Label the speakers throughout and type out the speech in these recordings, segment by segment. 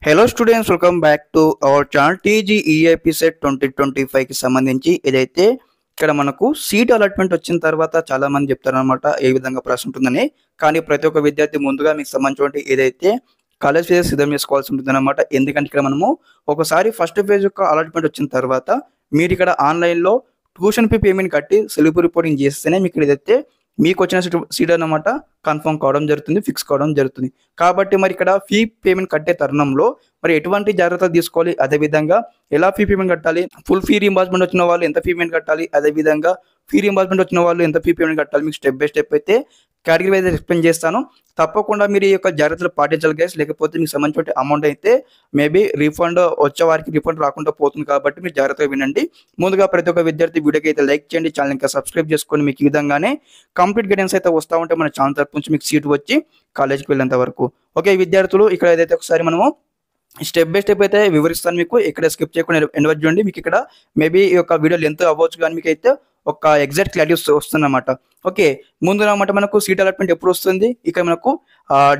Speaker 1: Hello students, welcome back to our channel TG EAPCET 2025కి సంబంధించి ఏదైతే ఇక్కడ మనకు సీట్ అలాట్మెంట్ వచ్చిన తర్వాత చాలా మంది చెప్తారనమాట ఏ విధంగా ప్రాసెస్ ఉంటుందని. కానీ ప్రతి ఒక్క విద్యార్థి ముందుగా మీకు సంబంధించిన ఏదైతే కాలేజ్ ఫీజు సిద్ధం చేసుకోవాల్సి ఉంటుందన్నమాట. ఎందుకంటే ఇక్కడ మనము ఒకసారి ఫస్ట్ ఫేజ్ యొక్క అలాట్మెంట్ వచ్చిన తర్వాత మీరు ఇక్కడ ఆన్లైన్లో ట్యూషన్ ఫీ పేమెంట్ కట్టి సెల్ఫ్ రిపోర్టింగ్ చేస్తేనే మీకు ఏదైతే మీకు వచ్చిన సీట్ అన్నమాట కన్ఫర్మ్ కావడం జరుగుతుంది, ఫిక్స్ కావడం జరుగుతుంది. కాబట్టి మరి ఇక్కడ ఫీ పేమెంట్ కట్టే తరుణంలో మరి ఎటువంటి జాగ్రత్తలు తీసుకోవాలి, అదేవిధంగా ఎలా ఫీ పేమెంట్ కట్టాలి, ఫుల్ ఫీ రీంబర్స్మెంట్ వచ్చిన వాళ్ళు ఎంత ఫీ పేమెంట్ కట్టాలి, అదేవిధంగా ఫీ రీంబర్స్మెంట్ వచ్చిన వాళ్ళు ఎంత ఫీ పేమెంట్ కట్టాలి, మీకు స్టెప్ బై స్టెప్ అయితే కేటగిరీ వైజ్ ఎక్స్ప్లెయిన్ చేస్తాను. తప్పకుండా మీరు ఈ యొక్క జాగ్రత్తలు పాటించాలి గైస్, లేకపోతే మీకు సంబంధించిన అమౌంట్ అయితే మేబీ రీఫండ్ వచ్చే వారికి రీఫండ్ రాకుండా పోతుంది. కాబట్టి మీరు జాగ్రత్తగా వినండి. ముందుగా ప్రతి ఒక్క విద్యార్థి వీడియోకి అయితే లైక్ చేయండి, ఛానల్ ఇంకా సబ్స్క్రైబ్ చేసుకొని మీకు ఈ విధంగానే కంప్లీట్ గైడెన్స్ అయితే వస్తూ ఉంటే మన ఛానల్ తరపు నుంచి మీకు సీట్ వచ్చి కాలేజ్కి వెళ్ళేంత వరకు. ఓకే విద్యార్థులు, ఇక్కడ ఏదైతే ఒకసారి మనము స్టెప్ బై స్టెప్ అయితే వివరిస్తాను మీకు. ఇక్కడ స్కిప్ చేయకుండా ఎండ్ చూడండి. మీకు ఇక్కడ మేబీ ఈ యొక్క వీడియో లెంత్ అవ్వచ్చు, కానీ మీకు అయితే ఒక ఎగ్జాక్ట్ క్లారిటీ వస్తుందన్నమాట. ఓకే, ముందు అన్నమాట మనకు సీట్ అలాట్మెంట్ ఎప్పుడు వస్తుంది, ఇక్కడ మనకు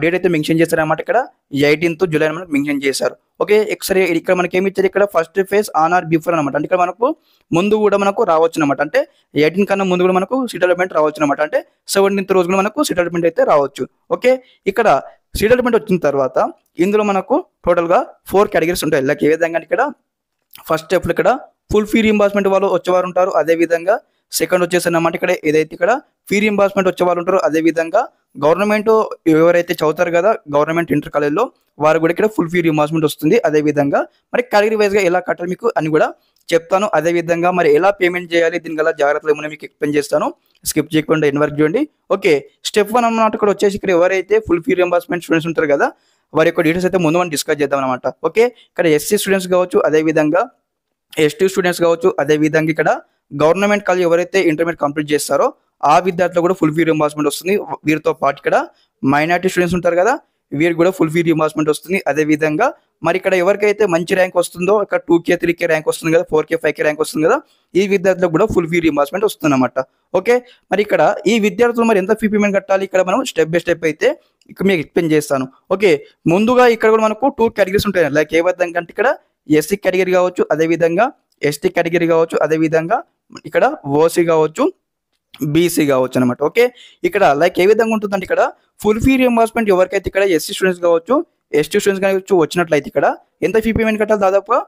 Speaker 1: డేట్ అయితే మెన్షన్ చేశారన్నమాట. ఇక్కడ 18th జూలై మనకు మెన్షన్ చేశారు. ఓకే, ఒకసారి ఇక్కడ మనకి ఏమి ఇచ్చారు, ఇక్కడ first phase on are before అనమాట. అంటే ఇక్కడ మనకు ముందు కూడా మనకు రావచ్చు అనమాట. అంటే 18 కన్నా ముందు కూడా మనకు సీట్ అలాట్మెంట్ రావచ్చు అనమాట. అంటే 17th రోజు కూడా మనకు సీట్ అలాట్మెంట్ అయితే రావచ్చు. ఓకే, ఇక్కడ సీట్ అలాట్మెంట్ వచ్చిన తర్వాత ఇందులో మనకు టోటల్గా 4 కేటగిరీస్ ఉంటాయి. లైక్ ఏ విధంగా ఇక్కడ ఫస్ట్ స్టెప్ ఇక్కడ ఫుల్ ఫీ రీంబర్స్మెంట్ వాళ్ళు వచ్చేవారు ఉంటారు. అదేవిధంగా సెకండ్ వచ్చేసి అన్నమాట ఇక్కడ ఏదైతే ఇక్కడ ఫీ రీంబర్స్మెంట్ వచ్చే వాళ్ళు ఉంటారు. అదేవిధంగా గవర్నమెంట్ ఎవరైతే చదువుతారు కదా గవర్నమెంట్ ఇంటర్ కాలేజ్లో వారు కూడా ఇక్కడ ఫుల్ ఫీ రీంబర్స్మెంట్ వస్తుంది. అదేవిధంగా మరి కేటగిరీ వైజ్గా ఎలా కట్టాలి మీకు అని కూడా చెప్తాను. అదేవిధంగా మరి ఎలా పేమెంట్ చేయాలి, దీని గల జాగ్రత్తలు ఏమైనా మీకు ఎక్స్ప్లెయిన్ చేస్తాను. స్కిప్ చేయకుండా ఎన్ని వరకు చూడండి. ఓకే, స్టెప్ 1 అన్నమాట. ఇక్కడ వచ్చేసి ఇక్కడ ఎవరైతే ఫుల్ ఫీ రీంబర్స్మెంట్ స్టూడెంట్స్ ఉంటారు కదా వారి యొక్క డీటెయిల్స్ అయితే ముందు మనం డిస్కస్ చేద్దాం అనమాట. ఓకే, ఇక్కడ ఎస్సీ స్టూడెంట్స్ కావచ్చు, అదేవిధంగా ఎస్టీ స్టూడెంట్స్ కావచ్చు, అదేవిధంగా ఇక్కడ గవర్నమెంట్ కాలేజ్ ఎవరైతే ఇంటర్మీడియట్ కంప్లీట్ చేస్తారో ఆ విద్యార్థులు కూడా ఫుల్ ఫీ రీంబర్స్మెంట్ వస్తుంది. వీరితో పాటు ఇక్కడ మైనారిటీ స్టూడెంట్స్ ఉంటారు కదా వీరికి కూడా ఫుల్ ఫీ రీంబర్స్మెంట్ వస్తుంది. అదేవిధంగా మరి ఇక్కడ ఎవరికైతే మంచి ర్యాంక్ వస్తుందో ఇక్కడ 2K 3K ర్యాంక్ వస్తుంది కదా, 4K 5K ర్యాంక్ వస్తుంది కదా, ఈ విద్యార్థులకు కూడా ఫుల్ ఫీ రీంబర్స్మెంట్ వస్తుంది అనమాట. ఓకే, మరి ఇక్కడ ఈ విద్యార్థులు మరి ఎంత ఫీ పేమెంట్ కట్టాలి ఇక్కడ మనం స్టెప్ బై స్టెప్ అయితే ఇక్కడ మీకు ఎక్స్ప్లెయిన్ చేస్తాను. ఓకే, ముందుగా ఇక్కడ కూడా మనకు 2 కేటగిరీస్ ఉంటాయి. లైక్ ఏ విధంగా అంటే ఇక్కడ ఎస్సీ కేటగిరీ కావచ్చు, అదేవిధంగా ఎస్టీ కేటగిరీ కావచ్చు, అదేవిధంగా ఇక్కడ ఓసీ కావచ్చు, బీసీ కావచ్చు అనమాట. ఓకే, ఇక్కడ లైక్ ఏ విధంగా ఉంటుందంటే ఇక్కడ ఫుల్ ఫీ రీంబర్స్మెంట్ ఎవరికైతే ఇక్కడ ఎస్సీ స్టూడెంట్స్ కావచ్చు, ఎస్టీ స్టూడెంట్స్ కావచ్చు వచ్చినట్లయితే ఇక్కడ ఎంత ఫీ పేమెంట్ కట్టాలి, దాదాపుగా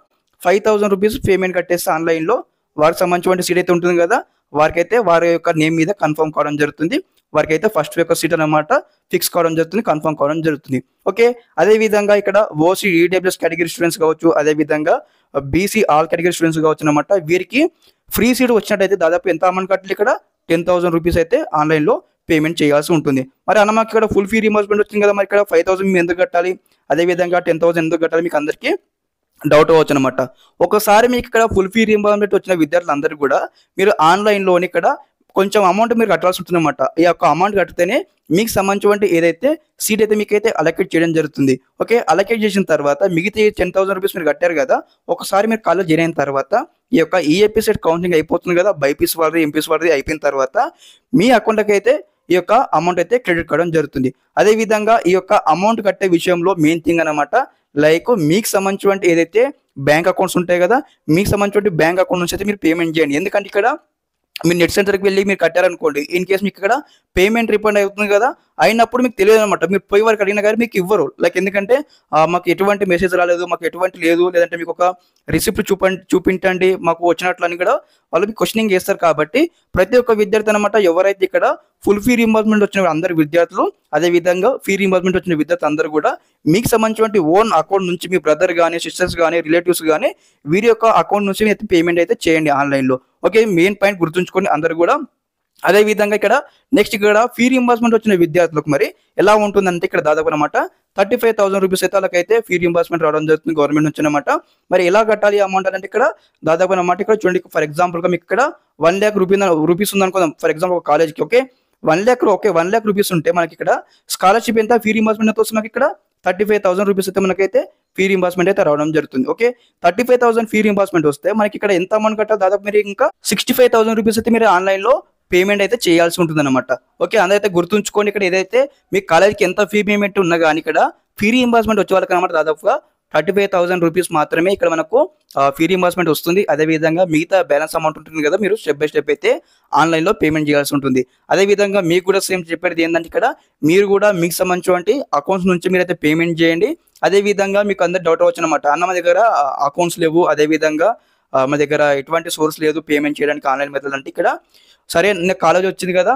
Speaker 1: 5,000 రూపీస్ పేమెంట్ కట్టేస్తే ఆన్లైన్లో వారికి సంబంధించిన సీట్ అయితే ఉంటుంది కదా వారికైతే వారి యొక్క నేమ్ మీద కన్ఫర్మ్ కావడం జరుగుతుంది. వారికి అయితే ఫస్ట్ యొక్క సీట్ అనమాట ఫిక్స్ కావడం జరుగుతుంది, కన్ఫర్మ్ కావడం జరుగుతుంది. ఓకే, అదేవిధంగా ఇక్కడ ఓసీ ఈడబ్ల్యూఎస్ కేటగిరీ స్టూడెంట్స్ కావచ్చు, అదేవిధంగా బీసీ ఆల్ కేటగిరీ స్టూడెంట్స్ కావచ్చు అనమాట. వీరికి ఫ్రీ సీట్ వచ్చినట్టయితే దాదాపు ఎంత అమౌంట్ కట్టాలి, ఇక్కడ 10,000 రూపీస్ అయితే ఆన్లైన్లో పేమెంట్ చేయాల్సి ఉంటుంది. మరి అన్న మాకు ఇక్కడ ఫుల్ ఫీ రీంబర్స్మెంట్ వచ్చింది కదా, మరి ఇక్కడ 5,000 మేము ఎందుకు కట్టాలి, అదేవిధంగా 10,000 ఎందుకు కట్టాలి, మీకు అందరికీ డౌట్ అవ్వచ్చు అనమాట. ఒకసారి మీకు ఇక్కడ ఫుల్ ఫీ రీంబర్స్మెంట్ వచ్చిన విద్యార్థులందరూ కూడా మీరు ఆన్లైన్లోని ఇక్కడ కొంచెం అమౌంట్ మీరు కట్టాల్సి ఉంటుంది అనమాట. ఈ యొక్క అమౌంట్ కడితేనే మీకు సంబంధించిన ఏదైతే సీట్ అయితే మీకైతే అలొకేట్ చేయడం జరుగుతుంది. ఓకే, అలొకేట్ చేసిన తర్వాత మిగతా 10,000 రూపీస్ మీరు కట్టారు కదా, ఒకసారి మీరు కాలేజ్ జాయిన్ అయిన తర్వాత ఈ యొక్క ఈఐపీ సెట్ కౌంటింగ్ అయిపోతుంది కదా, బైపీసీ వారిది ఎంపీసీ వారిది అయిపోయిన తర్వాత మీ అకౌంట్కి అయితే ఈ యొక్క అమౌంట్ అయితే క్రెడిట్ కావడం జరుగుతుంది. అదేవిధంగా ఈ యొక్క అమౌంట్ కట్టే విషయంలో మెయిన్ థింగ్ అనమాట, లైక్ మీకు సంబంధించిన ఏదైతే బ్యాంక్ అకౌంట్స్ ఉంటాయి కదా మీకు సంబంధించిన బ్యాంక్ అకౌంట్ నుంచి అయితే మీరు పేమెంట్ చేయండి. ఎందుకంటే ఇక్కడ మీరు నెట్ సెంటర్కి వెళ్ళి మీరు కట్టారనుకోండి, ఇన్ కేసు మీకు ఇక్కడ పేమెంట్ రిఫండ్ అవుతుంది కదా అయినప్పుడు మీకు తెలియదు అనమాట. మీరు పోయి వారికి అడిగినా కానీ మీకు ఇవ్వరు. లైక్ ఎందుకంటే మాకు ఎటువంటి మెసేజ్ రాలేదు, మాకు ఎటువంటి లేదు, లేదంటే మీకు ఒక రిసిప్ట్ చూపించండి మాకు వచ్చినట్లు అని కూడా వాళ్ళు మీకు క్వశ్చనింగ్ చేస్తారు. కాబట్టి ప్రతి ఒక్క విద్యార్థి అనమాట ఎవరైతే ఇక్కడ ఫుల్ ఫీ రీంబర్స్మెంట్ వచ్చిన అందరు విద్యార్థులు, అదేవిధంగా ఫీ రీంబర్స్మెంట్ వచ్చిన విద్యార్థులు అందరూ కూడా మీకు సంబంధించిన ఓన్ అకౌంట్ నుంచి మీ బ్రదర్ కానీ సిస్టర్స్ కానీ రిలేటివ్స్ కానీ వీరి యొక్క అకౌంట్ నుంచి అయితే పేమెంట్ అయితే చేయండి ఆన్లైన్లో. ఓకే, మెయిన్ పాయింట్ గుర్తుంచుకోండి అందరు కూడా. అదేవిధంగా ఇక్కడ నెక్స్ట్ ఇక్కడ ఫీ రీంబర్స్మెంట్ వచ్చిన విద్యార్థులకు మరి ఎలా ఉంటుందంటే ఇక్కడ దాదాపు అనమాట 35,000 రూపీస్ అయితే వాళ్ళకైతే ఫీ రీంబర్స్మెంట్ రావడం జరుగుతుంది గవర్నమెంట్ నుంచి అనమాట. మరి ఎలా కట్టాలి అమౌంట్ అంటే ఇక్కడ దాదాపు అనమాట ఇక్కడ చూడండి, ఫర్ ఎగ్జాంపుల్గా మీకు ఇక్కడ 1 lakh రూపీస్ ఉందనుకుందాం ఫర్ ఎగ్జాంపుల్ ఒక కాలేజ్కి. Okay, 1 lakh okay 1 lakh rupees ఉంటే మనకి ఇక్కడ స్కాలర్షిప్ ఎంత ఫీ రీంబర్స్మెంట్ ఎంత వస్తుంది, మనకి ఇక్కడ 35,000 రూపీస్ అయితే మనకైతే ఫీ రీంబర్స్మెంట్ అయితే రావడం జరుగుతుంది. ఓకే, 35,000 ఫీ రీంబర్స్మెంట్ వస్తే మనకి ఇక్కడ ఎంత అమౌంట్ కట్టాలి, దాదాపు మీరు ఇంకా 65,000 రూపీస్ అయితే మీరు ఆన్లైన్లో పేమెంట్ అయితే చేయాల్సి ఉంటుంది అనమాట. ఓకే, అందరైతే గుర్తుంచుకోండి. ఇక్కడ ఏదైతే మీ కాలేజ్కి ఎంత ఫీ పేమెంట్ ఉన్నా కానీ ఇక్కడ ఫీ రీంబర్స్మెంట్ వచ్చే వాళ్ళకి అనమాట దాదాపుగా ₹35,000 రూపీస్ మాత్రమే ఇక్కడ మనకు ఫీ రీయింబర్స్‌మెంట్ వస్తుంది. అదేవిధంగా మిగతా బ్యాలెన్స్ అమౌంట్ ఉంటుంది కదా! మీరు స్టెప్ బై స్టెప్ అయితే ఆన్‌లైన్‌లో పేమెంట్ చేయాల్సి ఉంటుంది. అదేవిధంగా మీకు కూడా సేమ్ చెప్పేది ఏందంటే ఇక్కడ మీరు కూడా మీకు సంబంధించినటువంటి అకౌంట్స్ నుంచి మీరైతే పేమెంట్ చేయండి. అదేవిధంగా మీకు అందరికి డౌట్ రావచ్చనమాట. అన్న మా దగ్గర అకౌంట్స్ లేవు. అదేవిధంగా మా దగ్గర ఎటువంటి సోర్స్ లేదు పేమెంట్ చేయడానికి ఆన్‌లైన్ మెథడ్ అంటే ఇక్కడ సరే నాకు కాలేజ్ వచ్చింది కదా!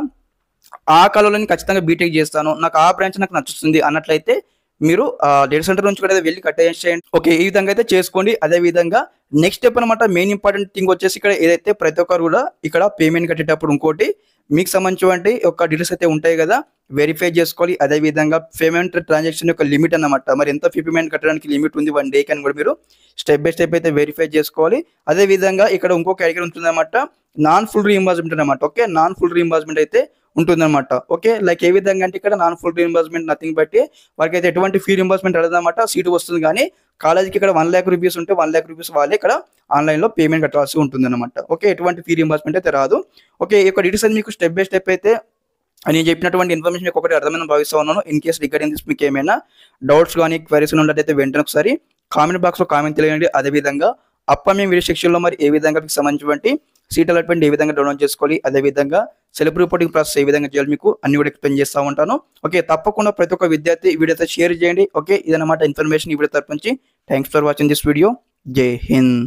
Speaker 1: ఆ కాలేజ్‌లో నేను ఖచ్చితంగా బీటెక్ చేస్తాను. నాకు ఆ బ్రాంచ్ నాకు నచ్చుతుంది అన్నట్లయితే మీరు డేటా సెంటర్ నుంచి కూడా వెళ్లి కట్టేసేయండి. ఓకే. ఈ విధంగా అయితే చేసుకోండి. అదే విధంగా నెక్స్ట్ స్టెప్ అనమాట మెయిన్ ఇంపార్టెంట్ థింగ్ వచ్చేసి ఇక్కడ ఏదైతే ప్రతి ఒక్కరు కూడా ఇక్కడ పేమెంట్ కట్టేటప్పుడు ఇంకోటి మీకు సంబంధించినటువంటి ఒక డీటెయిల్స్ అయితే ఉంటాయి కదా! వెరిఫై చేసుకోవాలి. అదే విధంగా పేమెంట్ ట్రాన్సాక్షన్ యొక్క లిమిట్ అన్నమాట. మరి ఎంత ఫీ పేమెంట్ కట్టడానికి లిమిట్ ఉంది 1 డేకి అని కూడా మీరు స్టెప్ బై స్టెప్ అయితే వెరిఫై చేసుకోవాలి. అదే విధంగా ఇక్కడ ఇంకో కేటగిరీ ఉంటుందన్నమాట. నాన్ ఫుల్ రీయింబర్స్‌మెంట్ అన్నమాట. ఓకే. నాన్ ఫుల్ రీయింబర్స్‌మెంట్ అయితే ఉంటుందన్నమాట. ఓకే. లైక్ ఏ విధంగా అంటే ఇక్కడ non full reimbursement nothing but వారికైతే ఎటువంటి ఫీ రీయింబర్స్‌మెంట్ అడగదన్నమాట. సీటు వస్తుంది గానీ కాలేజ్‌కి ఇక్కడ ₹1,00,000 ఉంటే ₹1,00,000 వాళ్ళే ఇక్కడ ఆన్‌లైన్‌లో పేమెంట్ కట్టాల్సి ఉంటుందన్నమాట. ఓకే. ఎటువంటి ఫీ రీయింబర్స్‌మెంట్ అయితే రాదు. ఓకే. ఈ యొక్క డీటెయిల్స్ అన్ని మీకు స్టెప్ బై స్టెప్ అయితే నేను చెప్పినటువంటి ఇన్ఫర్మేషన్ మీకు ఒకటి అర్థమైందని భావిస్తా ఉన్నాను. ఇన్ కేస్ రిగార్డింగ్ దిస్ మీకు ఏమైనా డౌట్స్ గానీ, క్వెరీస్ ఉన్నట్టయితే వెంటనే ఒకసారి కామెంట్ బాక్స్‌లో కామెంట్ తెలియజేయండి. అదేవిధంగా అప్కమింగ్ వీడియో సెక్షన్‌లో మరి ఏ విధంగా మీకు సంబంధించినటువంటి సీట్ అలాట్‌మెంట్ ఏ విధంగా డౌన్‌లోడ్ చేసుకోవాలి, అదేవిధంగా సెల్ఫ్ రిపోర్టింగ్ ప్రాసెస్ ఏ విధంగా చేయాలి మీకు అన్ని కూడా ఎక్స్‌ప్లెయిన్ చేస్తా ఉంటాను. ఓకే. తప్పకుండా ప్రతి ఒక్క విద్యార్థి ఈ వీడియో అయితే షేర్ చేయండి. ఓకే. ఇదన్నమాట ఇన్ఫర్మేషన్ ఈ వీడియో తరపు నుంచి. Thanks for watching this video. జై హింద్.